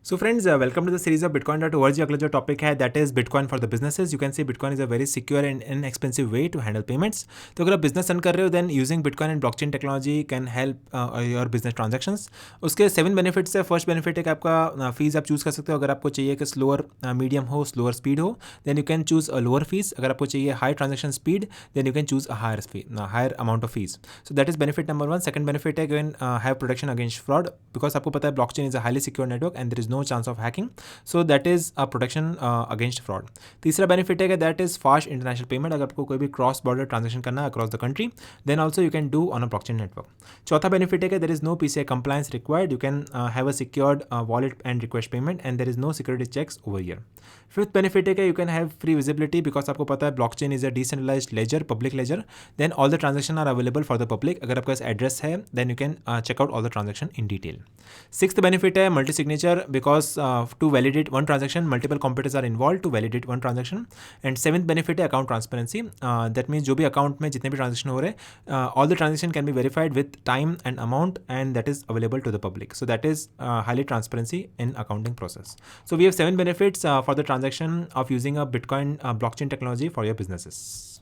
So friends, welcome to the series of Bitcoin.org. अगला जो topic है that is bitcoin for the businesses. You can see bitcoin is a very secure and inexpensive way to handle payments. तो अगर आप business run कर रहे हो then using bitcoin and blockchain technology can help your business transactions. उसके 7 benefits है. First benefit है कि आपका फीस आप चूज़ कर सकते हो. अगर आपको चाहिए कि स्लोअर मीडियम हो, स्लोअर स्पीड हो, then you can choose a lower fees. अगर आपको चाहिए high transaction speed, then you can choose a higher amount of fees. So that is benefit number 1. Second benefit है can have protection against fraud, because आपको पता है blockchain is a highly secure network and there is no chance of hacking. So that is a protection against fraud. तीसरा benefit है कि that is fast international payment. अगर आपको कोई भी क्रॉस बॉर्डर ट्रांजेक्शन करना है across the country, then also you can do on a blockchain network. चौथा बेनिफिट है कि there is no PCI compliance required. You can have a secured wallet and request payment and there is no security checks over year. Fifth benefit है कि you can have free visibility, because आपको पता है blockchain is a decentralised ledger, public ledger. Then all the transaction are available for the public. अगर आपका address है then you can check out all the transaction in detail. Sixth benefit है multi signature, because to validate one transaction multiple computers are involve to validate one transaction. And seventh benefit है account transparency. That means जो भी account में जितने भी transaction हो रहे हैं, all the transaction can be verified with time and amount and that is available to the public. So that is highly transparency in accounting process. So we have 7 benefits for the transaction of using a Bitcoin blockchain technology for your businesses.